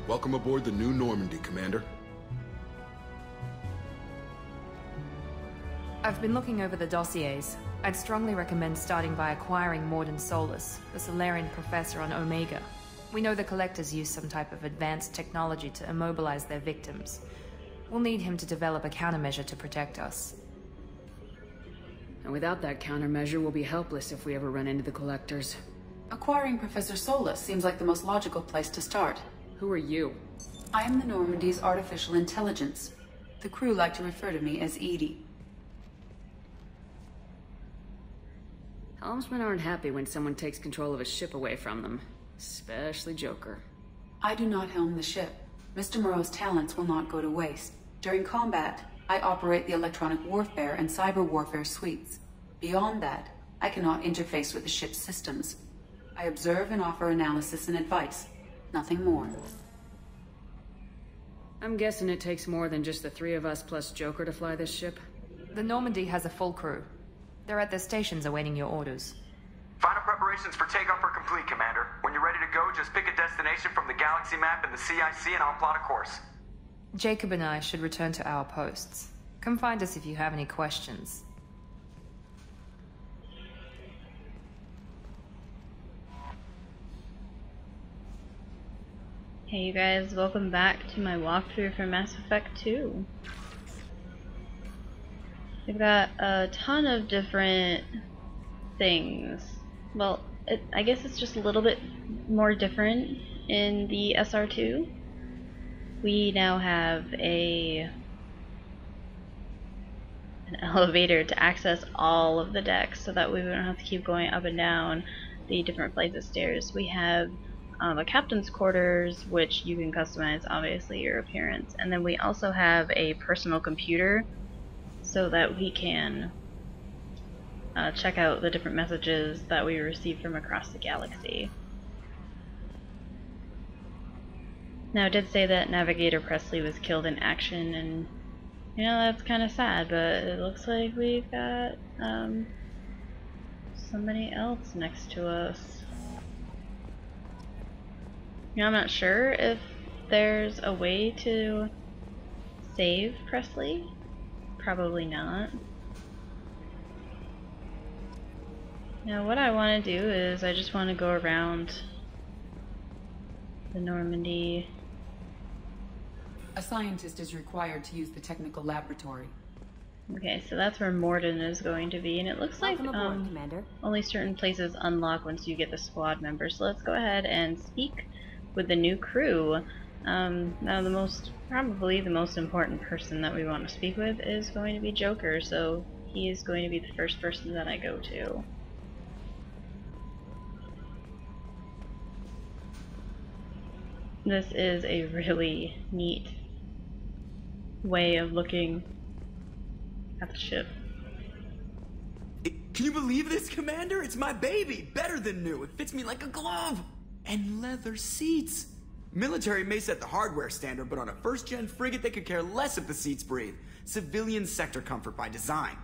Welcome aboard the new Normandy, Commander. I've been looking over the dossiers. I'd strongly recommend starting by acquiring Morden Solus, the Solarian professor on Omega. We know the Collectors use some type of advanced technology to immobilize their victims. We'll need him to develop a countermeasure to protect us. And without that countermeasure, we'll be helpless if we ever run into the Collectors. Acquiring Professor Solus seems like the most logical place to start. Who are you? I am the Normandy's artificial intelligence. The crew like to refer to me as Edie. Helmsmen aren't happy when someone takes control of a ship away from them. Especially Joker. I do not helm the ship. Mr. Moreau's talents will not go to waste. During combat, I operate the electronic warfare and cyber warfare suites. Beyond that, I cannot interface with the ship's systems. I observe and offer analysis and advice. Nothing more. I'm guessing it takes more than just the three of us plus Joker to fly this ship? The Normandy has a full crew. They're at their stations awaiting your orders. Final preparations for takeoff are complete, Commander. When you're ready to go, just pick a destination from the galaxy map and the CIC and I'll plot a course. Jacob and I should return to our posts. Come find us if you have any questions. Hey you guys, welcome back to my walkthrough for Mass Effect 2. We've got a ton of different things. Well, I guess it's just a little bit more different in the SR-2. We now have an elevator to access all of the decks so that we don't have to keep going up and down the different flights of stairs. We have a captain's quarters, which you can customize obviously your appearance, and then we also have a personal computer so that we can check out the different messages that we receive from across the galaxy. Now it did say that Navigator Presley was killed in action, and you know, that's kind of sad, but it looks like we've got somebody else next to us. You know, I'm not sure if there's a way to save Presley. Probably not. Now what I want to do is I just want to go around the Normandy. A scientist is required to use the technical laboratory. Okay, so that's where Morden is going to be, and it looks like Commander. only certain places unlock once you get the squad member. So let's go ahead and speak with the new crew. Now probably the most important person that we want to speak with is going to be Joker, so he is going to be the first person that I go to. This is a really neat way of looking at the ship. Can you believe this, Commander? It's my baby! Better than new! It fits me like a glove! And leather seats! Military may set the hardware standard, but on a first-gen frigate they could care less if the seats breathe. Civilian sector comfort by design.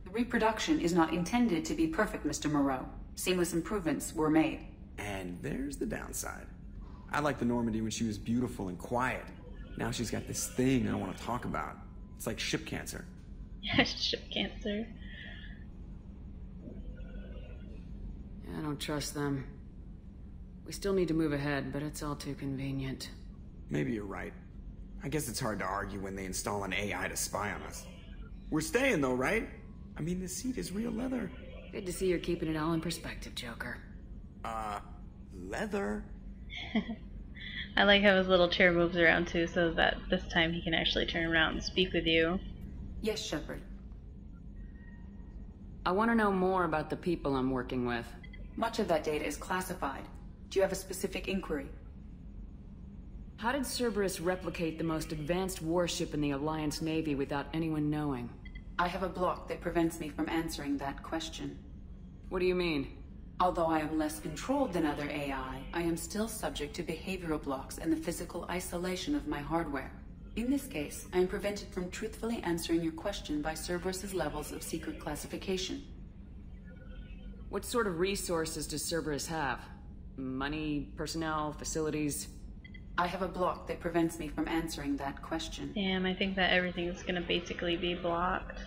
The reproduction is not intended to be perfect, Mr. Moreau. Seamless improvements were made. And there's the downside. I liked the Normandy when she was beautiful and quiet. Now she's got this thing I don't want to talk about. It's like ship cancer. Ship cancer. I don't trust them. We still need to move ahead, but it's all too convenient. Maybe you're right. I guess it's hard to argue when they install an AI to spy on us. We're staying though, right? I mean, the seat is real leather. Good to see you're keeping it all in perspective, Joker. Leather? I like how his little chair moves around too, so that this time he can actually turn around and speak with you. Yes, Shepard. I want to know more about the people I'm working with. Much of that data is classified. Do you have a specific inquiry? How did Cerberus replicate the most advanced warship in the Alliance Navy without anyone knowing? I have a block that prevents me from answering that question. What do you mean? Although I am less controlled than other AI, I am still subject to behavioral blocks and the physical isolation of my hardware. In this case, I am prevented from truthfully answering your question by Cerberus's levels of secret classification. What sort of resources does Cerberus have? Money, personnel, facilities? I have a block that prevents me from answering that question. Damn, I think that everything's gonna basically be blocked.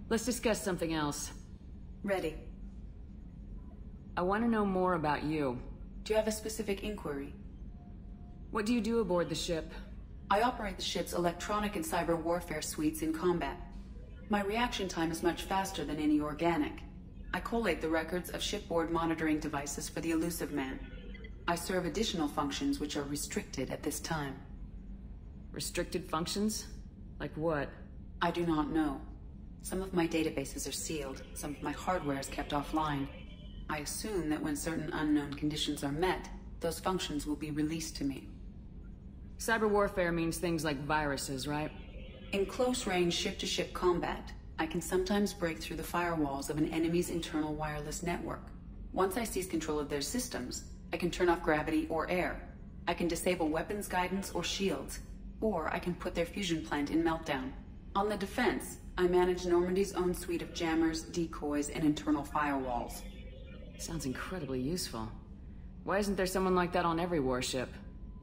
Let's discuss something else. Ready. I want to know more about you. Do you have a specific inquiry? What do you do aboard the ship? I operate the ship's electronic and cyber warfare suites in combat. My reaction time is much faster than any organic. I collate the records of shipboard monitoring devices for the Elusive Man. I serve additional functions which are restricted at this time. Restricted functions? Like what? I do not know. Some of my databases are sealed, some of my hardware is kept offline. I assume that when certain unknown conditions are met, those functions will be released to me. Cyber warfare means things like viruses, right? In close-range ship-to-ship combat, I can sometimes break through the firewalls of an enemy's internal wireless network. Once I seize control of their systems, I can turn off gravity or air. I can disable weapons guidance or shields, or I can put their fusion plant in meltdown. On the defense, I manage Normandy's own suite of jammers, decoys, and internal firewalls. Sounds incredibly useful. Why isn't there someone like that on every warship?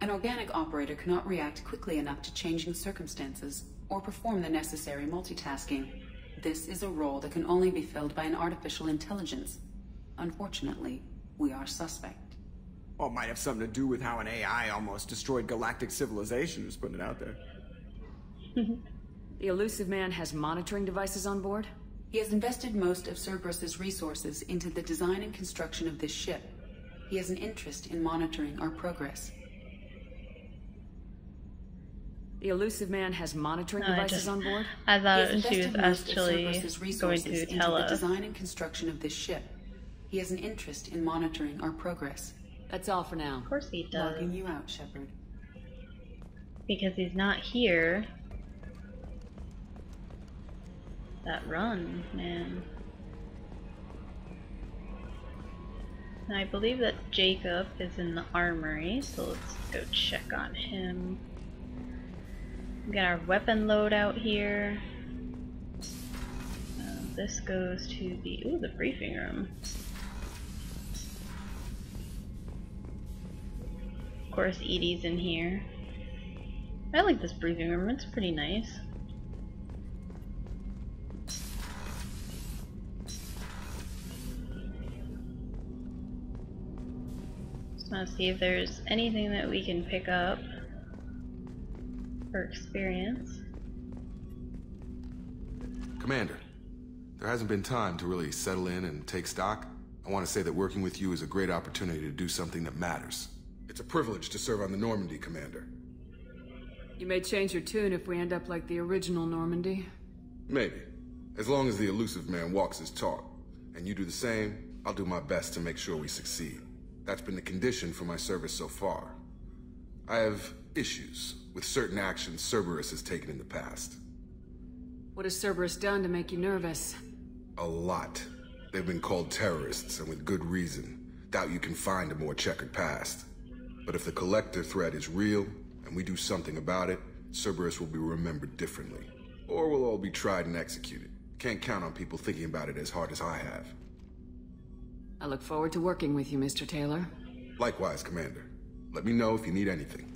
An organic operator cannot react quickly enough to changing circumstances, or perform the necessary multitasking. This is a role that can only be filled by an artificial intelligence. Unfortunately, we are suspect. Well, it might have something to do with how an AI almost destroyed galactic civilization, just putting it out there. The Elusive Man has monitoring devices on board? He has invested most of Cerberus's resources into the design and construction of this ship. He has an interest in monitoring our progress. The Elusive Man has monitoring devices on board? I thought He has she was invested most of actually Cerberus's going resources to into tell the us. design and construction of this ship. He has an interest in monitoring our progress. That's all for now. Of course he does. Logging you out, Shepard. Because he's not here. That run, man. Now, I believe that Jacob is in the armory, so let's go check on him. We got our weapon loadout here. This goes to the briefing room. Of course, Edie's in here. I like this briefing room, it's pretty nice. Just want to see if there's anything that we can pick up for experience. Commander, there hasn't been time to really settle in and take stock. I want to say that working with you is a great opportunity to do something that matters. It's a privilege to serve on the Normandy, Commander. You may change your tune if we end up like the original Normandy. Maybe. As long as the Elusive Man walks his talk, and you do the same, I'll do my best to make sure we succeed. That's been the condition for my service so far. I have issues with certain actions Cerberus has taken in the past. What has Cerberus done to make you nervous? A lot. They've been called terrorists, and with good reason. Doubt you can find a more checkered past. But if the Collector threat is real, and we do something about it, Cerberus will be remembered differently. Or we'll all be tried and executed. Can't count on people thinking about it as hard as I have. I look forward to working with you, Mr. Taylor. Likewise, Commander. Let me know if you need anything.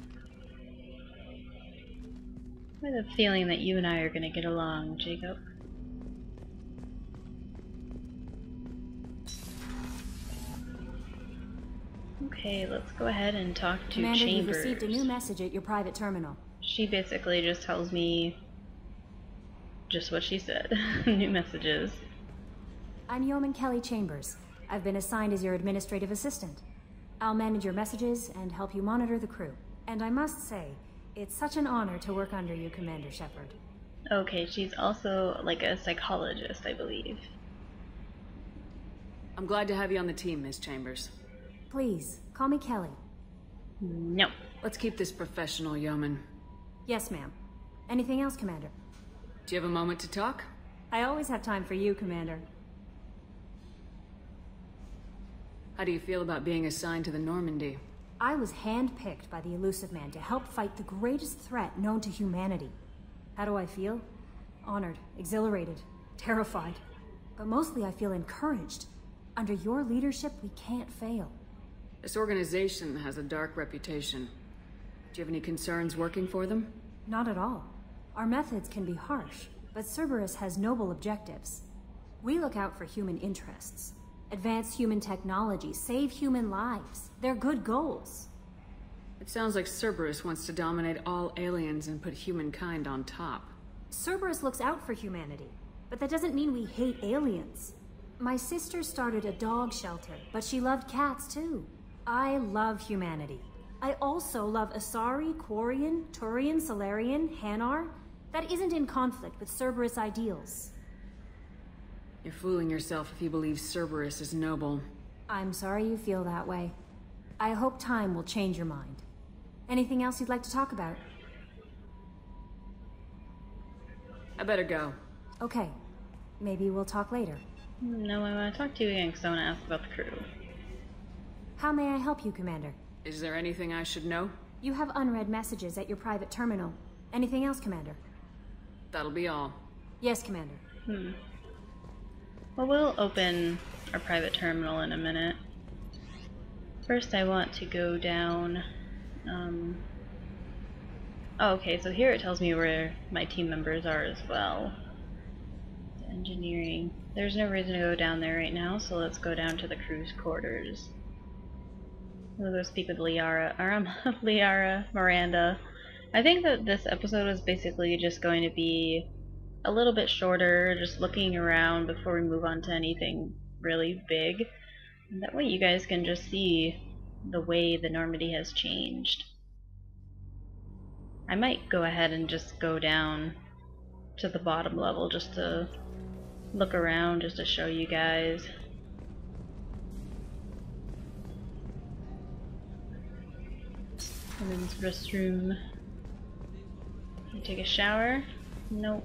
I have a feeling that you and I are gonna get along, Jacob. Okay, let's go ahead and talk to Commander, Chambers. you've received a new message at your private terminal. She basically just tells me just what she said. New messages. I'm Yeoman Kelly Chambers. I've been assigned as your administrative assistant. I'll manage your messages and help you monitor the crew. And I must say, it's such an honor to work under you, Commander Shepard. Okay, she's also like a psychologist, I believe. I'm glad to have you on the team, Miss Chambers. Please, call me Kelly. No. Let's keep this professional, Yeoman. Yes, ma'am. Anything else, Commander? Do you have a moment to talk? I always have time for you, Commander. How do you feel about being assigned to the Normandy? I was handpicked by the Elusive Man to help fight the greatest threat known to humanity. How do I feel? Honored, exhilarated, terrified. But mostly I feel encouraged. Under your leadership, we can't fail. This organization has a dark reputation. Do you have any concerns working for them? Not at all. Our methods can be harsh, but Cerberus has noble objectives. We look out for human interests. Advance human technology, save human lives. They're good goals. It sounds like Cerberus wants to dominate all aliens and put humankind on top. Cerberus looks out for humanity, but that doesn't mean we hate aliens. My sister started a dog shelter, but she loved cats too. I love humanity. I also love Asari, Quarian, Turian, Salarian, Hanar. That isn't in conflict with Cerberus ideals. You're fooling yourself if you believe Cerberus is noble. I'm sorry you feel that way. I hope time will change your mind. Anything else you'd like to talk about? I better go. Okay. Maybe we'll talk later. No, I want to talk to you again because I want to ask about the crew. How may I help you, Commander? Is there anything I should know? You have unread messages at your private terminal. Anything else, Commander? That'll be all. Yes, Commander. Well, we'll open our private terminal in a minute. First, I want to go down... Oh, okay, so here it tells me where my team members are as well. Engineering. There's no reason to go down there right now, so let's go down to the crew's quarters. We'll go speak with Liara, Miranda. I think that this episode was basically just going to be a little bit shorter, just looking around before we move on to anything really big. And that way you guys can just see the way the Normandy has changed. I might go ahead and just go down to the bottom level just to look around, just to show you guys. Women's restroom. Can you take a shower? Nope.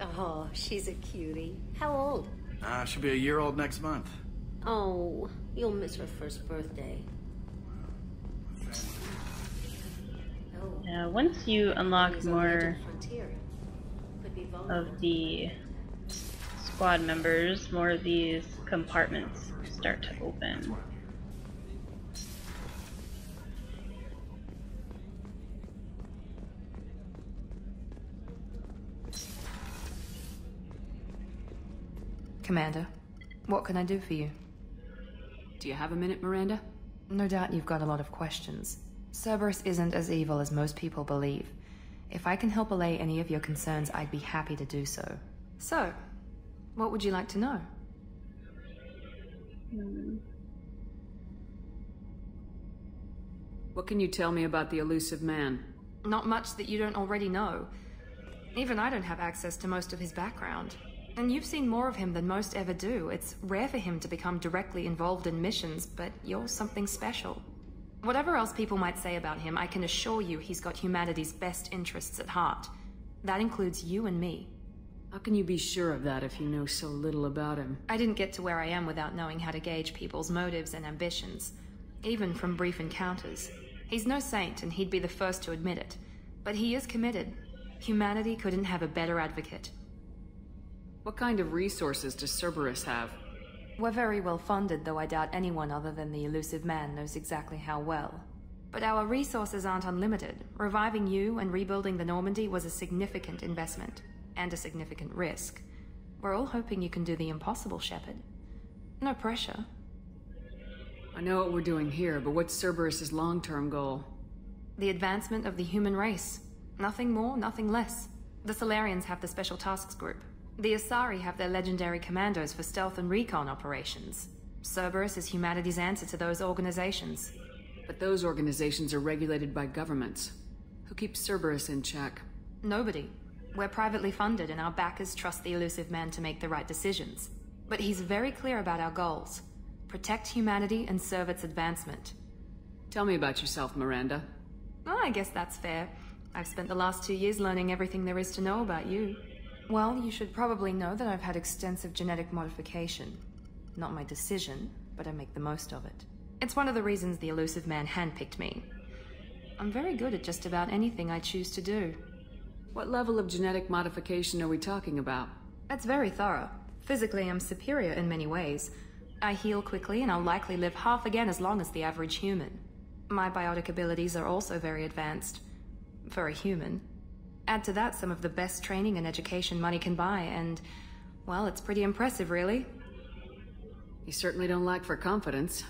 Oh, she's a cutie. How old? She'll be a year old next month. Oh, you'll miss her first birthday. Once you unlock more of the squad members, more of these compartments start to open. Commander, what can I do for you? Do you have a minute, Miranda? No doubt you've got a lot of questions. Cerberus isn't as evil as most people believe. If I can help allay any of your concerns, I'd be happy to do so. So, what would you like to know? What can you tell me about the elusive man? Not much that you don't already know. Even I don't have access to most of his background. And you've seen more of him than most ever do. It's rare for him to become directly involved in missions, but you're something special. Whatever else people might say about him, I can assure you he's got humanity's best interests at heart. That includes you and me. How can you be sure of that if you know so little about him? I didn't get to where I am without knowing how to gauge people's motives and ambitions, even from brief encounters. He's no saint, and he'd be the first to admit it. But he is committed. Humanity couldn't have a better advocate. What kind of resources does Cerberus have? We're very well funded, though I doubt anyone other than the elusive man knows exactly how well. But our resources aren't unlimited. Reviving you and rebuilding the Normandy was a significant investment, and a significant risk. We're all hoping you can do the impossible, Shepard. No pressure. I know what we're doing here, but what's Cerberus's long-term goal? The advancement of the human race. Nothing more, nothing less. The Solarians have the Special Tasks Group. The Asari have their legendary commandos for stealth and recon operations. Cerberus is humanity's answer to those organizations. But those organizations are regulated by governments. Who keeps Cerberus in check? Nobody. We're privately funded, and our backers trust the elusive man to make the right decisions. But he's very clear about our goals. Protect humanity and serve its advancement. Tell me about yourself, Miranda. Oh, I guess that's fair. I've spent the last 2 years learning everything there is to know about you. Well, you should probably know that I've had extensive genetic modification. Not my decision, but I make the most of it. It's one of the reasons the elusive man handpicked me. I'm very good at just about anything I choose to do. What level of genetic modification are we talking about? It's very thorough. Physically, I'm superior in many ways. I heal quickly, and I'll likely live half again as long as the average human. My biotic abilities are also very advanced. For a human. Add to that some of the best training and education money can buy, and, well, it's pretty impressive, really. You certainly don't lack for confidence.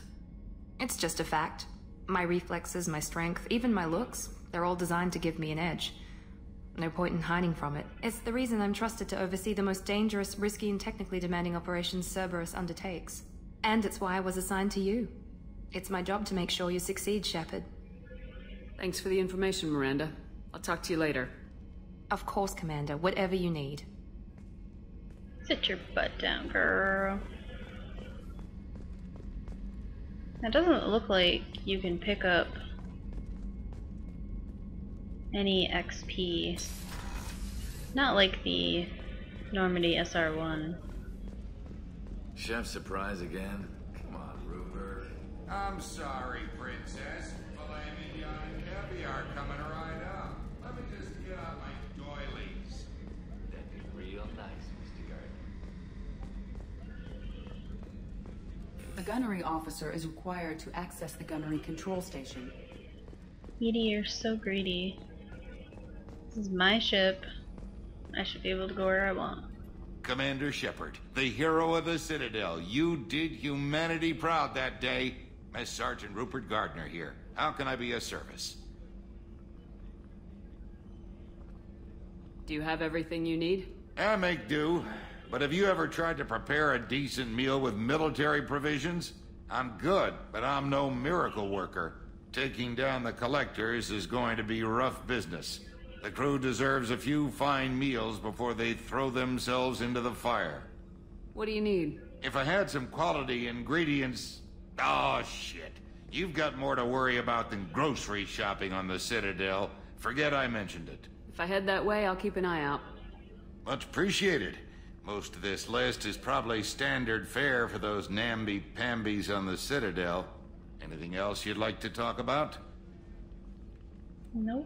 It's just a fact. My reflexes, my strength, even my looks, they're all designed to give me an edge. No point in hiding from it. It's the reason I'm trusted to oversee the most dangerous, risky, and technically demanding operations Cerberus undertakes. And it's why I was assigned to you. It's my job to make sure you succeed, Shepard. Thanks for the information, Miranda. I'll talk to you later. Of course, Commander. Whatever you need. Sit your butt down, girl. It doesn't look like you can pick up any XP. Not like the Normandy SR-1. Chef surprise again? Come on, Rupert. I'm sorry, Princess. Filet mignon and caviar coming right up. Let me just get out my doilies. That'd be real nice, Mr. Gardner. The gunnery officer is required to access the gunnery control station. Edie, you're so greedy. This is my ship. I should be able to go where I want. Commander Shepard, the hero of the Citadel. You did humanity proud that day. Master Sergeant Rupert Gardner here. How can I be of service? Do you have everything you need? I make do. But have you ever tried to prepare a decent meal with military provisions? I'm good, but I'm no miracle worker. Taking down the collectors is going to be rough business. The crew deserves a few fine meals before they throw themselves into the fire. What do you need? If I had some quality ingredients... Oh, shit. You've got more to worry about than grocery shopping on the Citadel. Forget I mentioned it. If I head that way, I'll keep an eye out. Much appreciated. Most of this list is probably standard fare for those namby-pambies on the Citadel. Anything else you'd like to talk about? Nope.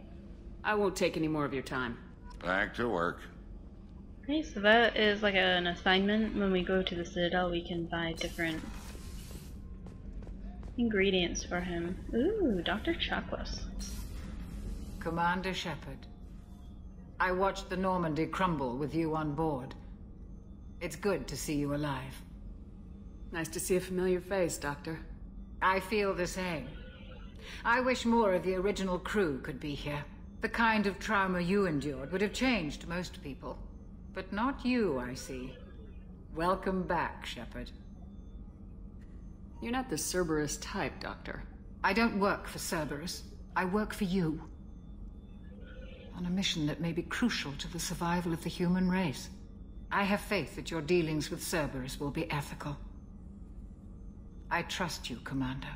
I won't take any more of your time. Back to work. Okay, so that is like an assignment. When we go to the Citadel, we can buy different ingredients for him. Ooh, Dr. Chocolates. Commander Shepard, I watched the Normandy crumble with you on board. It's good to see you alive. Nice to see a familiar face, Doctor. I feel the same. I wish more of the original crew could be here. The kind of trauma you endured would have changed most people. But not you, I see. Welcome back, Shepard. You're not the Cerberus type, Doctor. I don't work for Cerberus. I work for you. On a mission that may be crucial to the survival of the human race. I have faith that your dealings with Cerberus will be ethical. I trust you, Commander.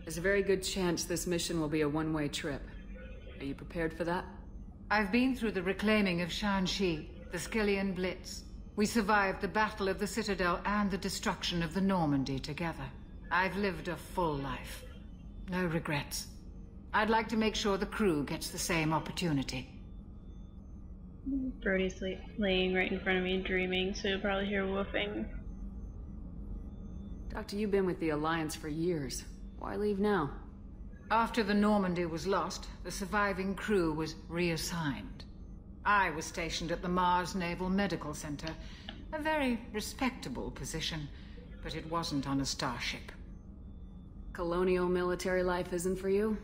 There's a very good chance this mission will be a one-way trip. Are you prepared for that? I've been through the reclaiming of Shanxi, the Skillian Blitz. We survived the Battle of the Citadel and the destruction of the Normandy together. I've lived a full life. No regrets. I'd like to make sure the crew gets the same opportunity. Brody's laying right in front of me dreaming, so you'll probably hear woofing. Doctor, you've been with the Alliance for years. Why leave now? After the Normandy was lost, the surviving crew was reassigned. I was stationed at the Mars Naval Medical Center. A very respectable position, but it wasn't on a starship. Colonial military life isn't for you?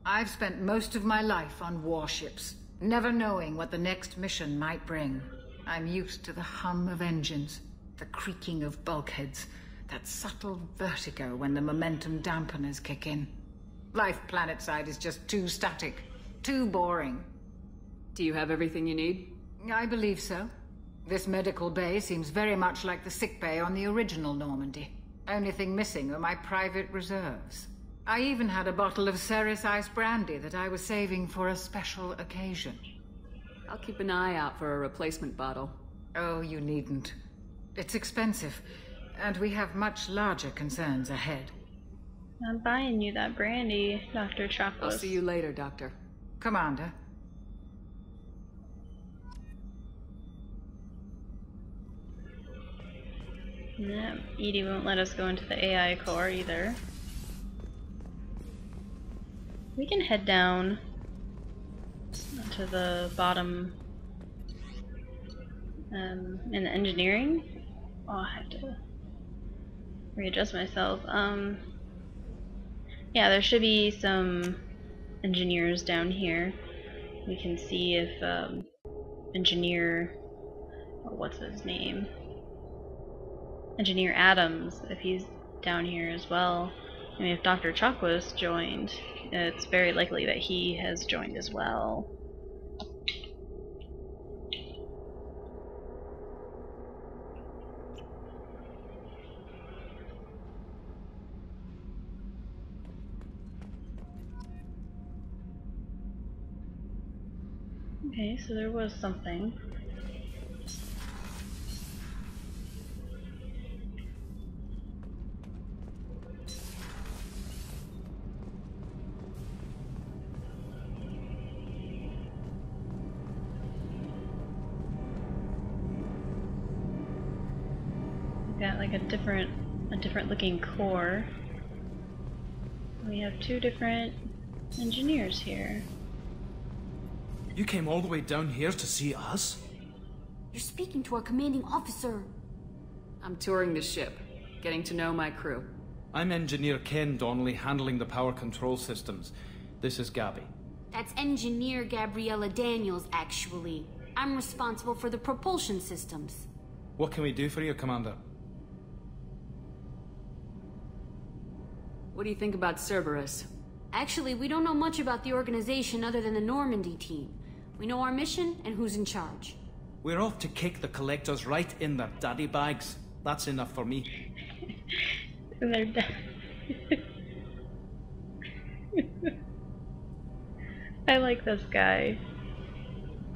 I've spent most of my life on warships, never knowing what the next mission might bring. I'm used to the hum of engines, the creaking of bulkheads, that subtle vertigo when the momentum dampeners kick in. Life planetside is just too static, too boring. Do you have everything you need? I believe so. This medical bay seems very much like the sick bay on the original Normandy. Only thing missing are my private reserves. I even had a bottle of Ceres Ice brandy that I was saving for a special occasion. I'll keep an eye out for a replacement bottle. Oh, you needn't. It's expensive, and we have much larger concerns ahead. I'm buying you that brandy, Dr. Chocolates. I'll see you later, Doctor. Commander. Yeah, Edie won't let us go into the AI core either. We can head down to the bottom in the engineering. Oh, I have to readjust myself. Yeah, there should be some engineers down here. We can see if engineer, what's his name? Engineer Adams, if he's down here as well. I mean, if Dr. Chakwas joined, it's very likely that he has joined as well. Okay, so there was something. Got like a different looking core. We have two different engineers here. You came all the way down here to see us? You're speaking to our commanding officer. I'm touring the ship, getting to know my crew. I'm Engineer Ken Donnelly, handling the power control systems. This is Gabby. That's Engineer Gabriella Daniels, actually. I'm responsible for the propulsion systems. What can we do for you, Commander? What do you think about Cerberus? Actually, we don't know much about the organization other than the Normandy team. We know our mission and who's in charge. We're off to kick the collectors right in their daddy bags. That's enough for me. I like this guy.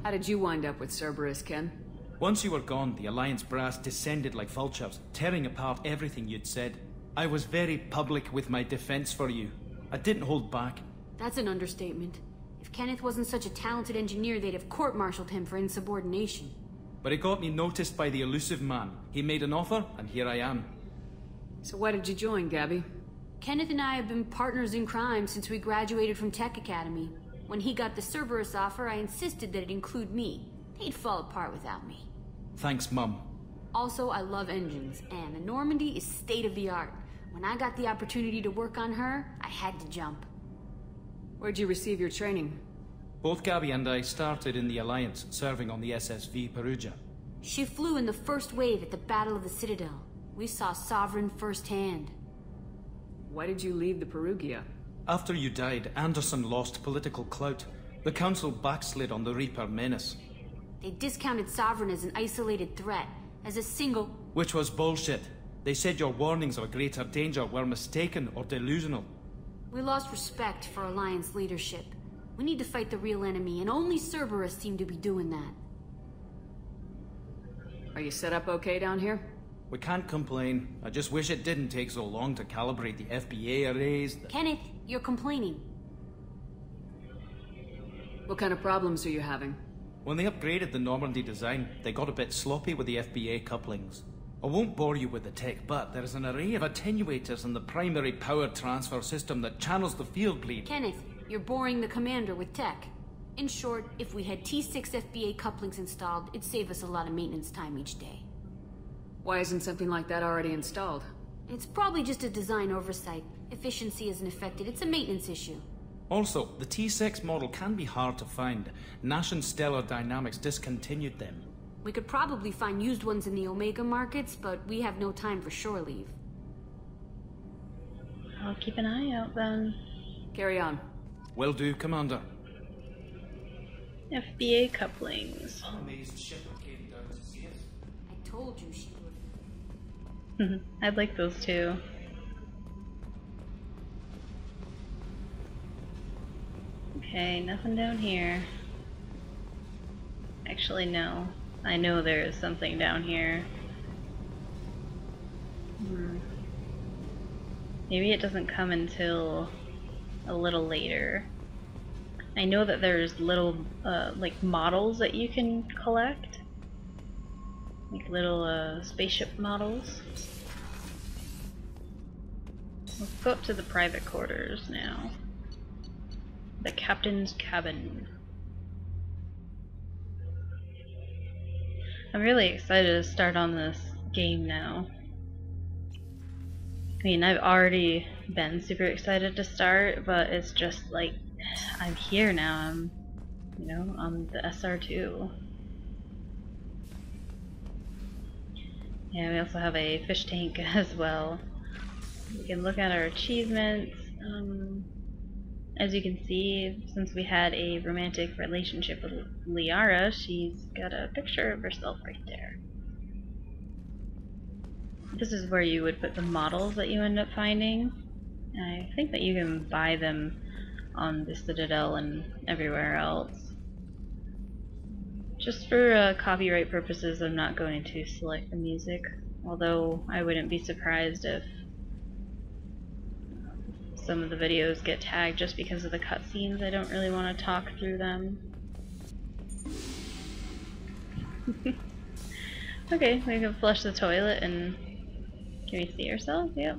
How did you wind up with Cerberus, Ken? Once you were gone, the Alliance brass descended like vultures, tearing apart everything you'd said. I was very public with my defense for you. I didn't hold back. That's an understatement. If Kenneth wasn't such a talented engineer, they'd have court-martialed him for insubordination. But it got me noticed by the elusive man. He made an offer, and here I am. So why did you join, Gabby? Kenneth and I have been partners in crime since we graduated from Tech Academy. When he got the Cerberus offer, I insisted that it include me. They'd fall apart without me. Thanks, Mum. Also, I love engines, and the Normandy is state-of-the-art. When I got the opportunity to work on her, I had to jump. Where'd you receive your training? Both Gabby and I started in the Alliance, serving on the SSV Perugia. She flew in the first wave at the Battle of the Citadel. We saw Sovereign firsthand. Why did you leave the Perugia? After you died, Anderson lost political clout. The Council backslid on the Reaper menace. They discounted Sovereign as an isolated threat, as a single... Which was bullshit. They said your warnings of a greater danger were mistaken or delusional. We lost respect for Alliance leadership. We need to fight the real enemy, and only Cerberus seemed to be doing that. Are you set up okay down here? We can't complain. I just wish it didn't take so long to calibrate the FBA arrays. Kenneth, you're complaining. What kind of problems are you having? When they upgraded the Normandy design, they got a bit sloppy with the FBA couplings. I won't bore you with the tech, but there is an array of attenuators in the primary power transfer system that channels the field bleed. Kenneth, you're boring the commander with tech. In short, if we had T6 FBA couplings installed, it'd save us a lot of maintenance time each day. Why isn't something like that already installed? It's probably just a design oversight. Efficiency isn't affected, it's a maintenance issue. Also, the T6 model can be hard to find. Nash and Stellar Dynamics discontinued them. We could probably find used ones in the Omega markets, but we have no time for shore leave. I'll keep an eye out then. Carry on. Will do, Commander. FBA couplings. I told you she would. I'd like those too. Okay, nothing down here. Actually, no. I know there is something down here. Maybe it doesn't come until a little later. I know that there's little, like, models that you can collect. like little spaceship models. Let's go up to the private quarters now. The captain's cabin. I'm really excited to start on this game now. I mean, I've already been super excited to start, but it's just like, I'm here now. I'm, you know, on the SR-2. Yeah, we also have a fish tank as well. We can look at our achievements. As you can see, since we had a romantic relationship with Liara, she's got a picture of herself right there. This is where you would put the models that you end up finding. I think that you can buy them on the Citadel and everywhere else. Just for copyright purposes, I'm not going to select the music, although I wouldn't be surprised if some of the videos get tagged just because of the cutscenes. I don't really want to talk through them. Okay, we can flush the toilet and can we see ourselves? Yep.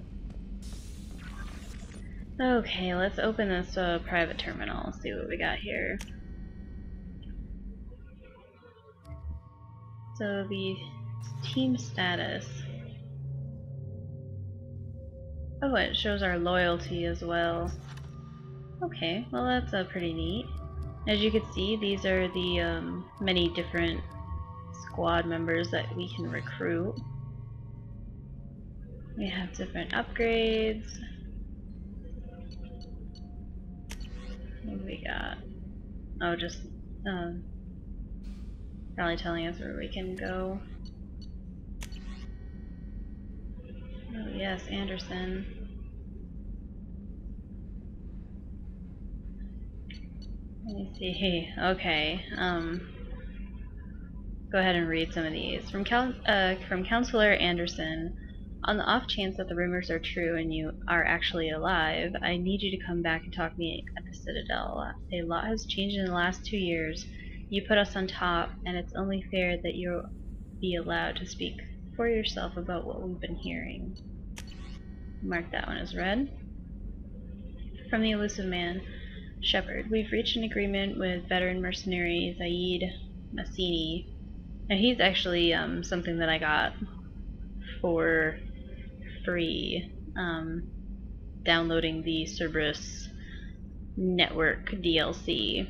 Okay, let's open this private terminal, see what we got here. So the team status. Oh, it shows our loyalty as well. Okay, well that's pretty neat. As you can see, these are the many different squad members that we can recruit. We have different upgrades. What do we got? Oh, just probably telling us where we can go. Oh yes, Anderson. Let me see. Okay. Go ahead and read some of these. From Counselor Anderson. On the off chance that the rumors are true and you are actually alive, I need you to come back and talk to me at the Citadel. A lot has changed in the last 2 years. You put us on top, and it's only fair that you'll be allowed to speak for yourself about what we've been hearing. Mark that one as read. From the Elusive Man, Shepard. We've reached an agreement with veteran mercenary Zaid Massini. Now he's actually something that I got for free, downloading the Cerberus Network DLC.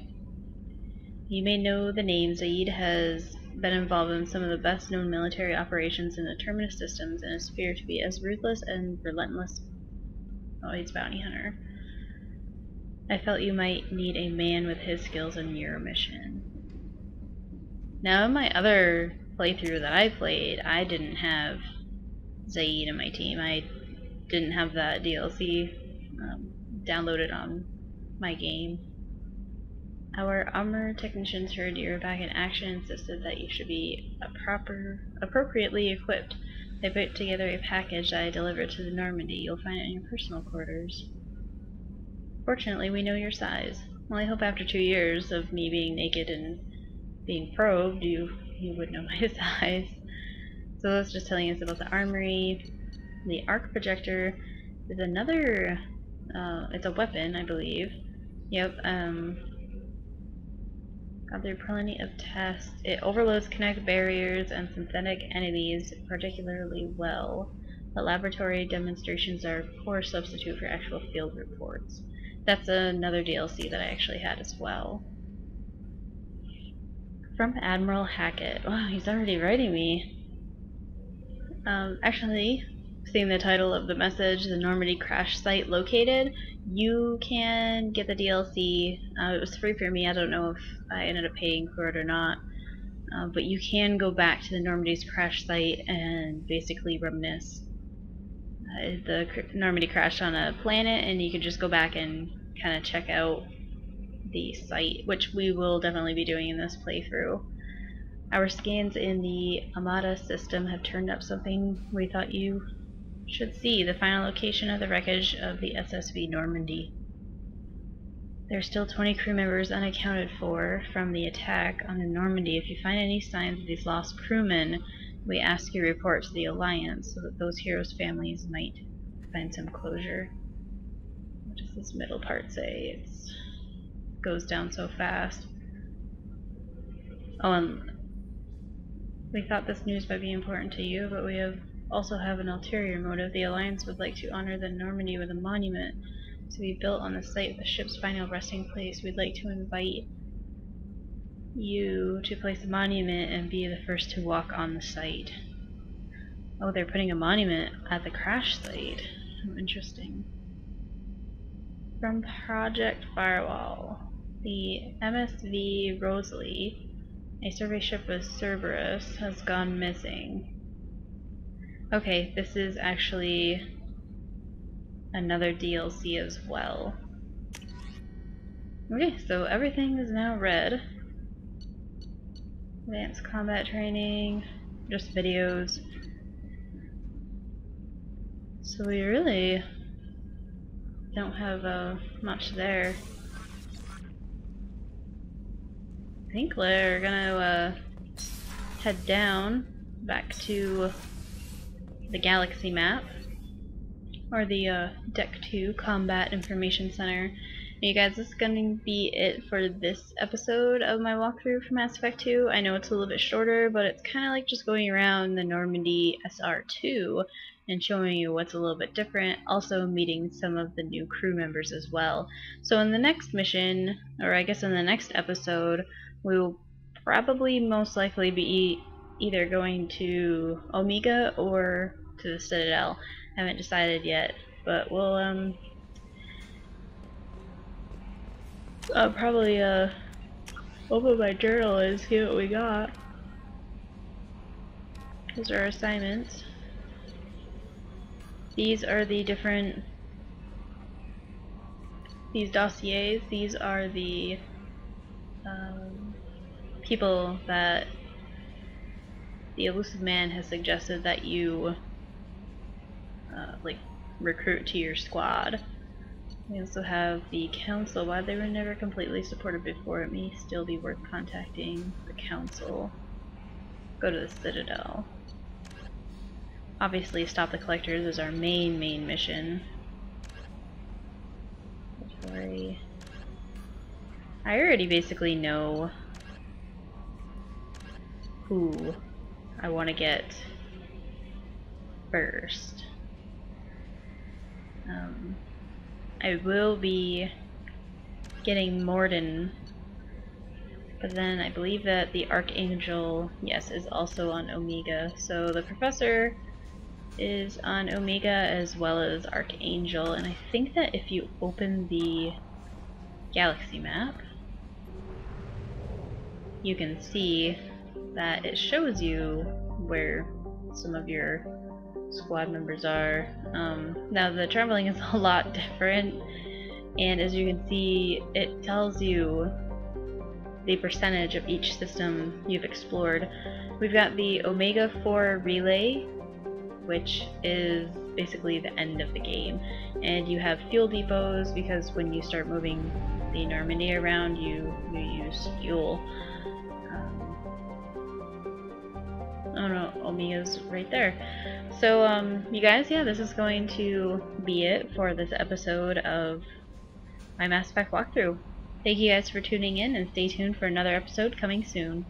You may know the name. Zaid has been involved in some of the best known military operations in the Terminus systems and is feared to be as ruthless and relentless. Oh, he's a bounty hunter. I felt you might need a man with his skills in your mission. Now in my other playthrough that I played, I didn't have Zaid in my team. I didn't have that DLC downloaded on my game. Our armor technicians heard you were back in action and insisted that you should be appropriately equipped. They put together a package that I delivered to the Normandy. You'll find it in your personal quarters. Fortunately, we know your size. Well, I hope after 2 years of me being naked and being probed, you would know my size. So that's just telling us about the armory. The arc projector is another, it's a weapon, I believe. Yep, got through plenty of tests. It overloads kinetic barriers and synthetic enemies particularly well. But laboratory demonstrations are a poor substitute for actual field reports. That's another DLC that I actually had as well. From Admiral Hackett. Wow, he's already writing me. Actually, seeing the title of the message, the Normandy crash site located, you can get the DLC. It was free for me. I don't know if I ended up paying for it or not. But you can go back to the Normandy's crash site and basically reminisce. The Normandy crashed on a planet, and you can just go back and kind of check out the site, which we will definitely be doing in this playthrough. Our scans in the Amada system have turned up something we thought you should see: the final location of the wreckage of the SSV Normandy. There are still 20 crew members unaccounted for from the attack on the Normandy. If you find any signs of these lost crewmen, we ask you to report to the Alliance so that those heroes' families might find some closure. What does this middle part say? It goes down so fast. Oh, and we thought this news might be important to you, but we also have an ulterior motive. The Alliance would like to honor the Normandy with a monument to be built on the site of the ship's final resting place. We'd like to invite you to place a monument and be the first to walk on the site. Oh, they're putting a monument at the crash site. Oh, interesting. From Project Firewall, the MSV Rosalie, a survey ship with Cerberus, has gone missing. Okay, this is actually another DLC as well. Okay, so everything is now red. Advanced combat training, just videos. So we really don't have much there. I think we're gonna head down back to the Galaxy map, or the Deck 2 Combat Information Center. You guys, this is going to be it for this episode of my walkthrough for Mass Effect 2. I know it's a little bit shorter, but it's kind of like just going around the Normandy SR-2 and showing you what's a little bit different, also meeting some of the new crew members as well. So in the next mission, or I guess in the next episode, we will probably most likely be either going to Omega or to the Citadel. I haven't decided yet, but we'll I'll probably open my journal and see what we got. Those are our assignments. These are the different dossiers. These are the people that the Elusive Man has suggested that you like recruit to your squad. We also have the Council. While they were never completely supported before, it may still be worth contacting the Council. Go to the Citadel. Obviously, stop the Collectors is our main mission. I already basically know who I want to get first. I will be getting Morden, but then I believe that the Archangel, yes, is also on Omega. So the Professor is on Omega as well as Archangel, and I think that if you open the Galaxy map, you can see that it shows you where some of your squad members are. Now the traveling is a lot different, and as you can see, it tells you the percentage of each system you've explored. We've got the Omega 4 relay, which is basically the end of the game, and you have fuel depots because when you start moving the Normandy around, you use fuel. Oh no, Omega's right there. So, you guys, yeah, this is going to be it for this episode of my Mass Effect walkthrough. Thank you guys for tuning in, and stay tuned for another episode coming soon.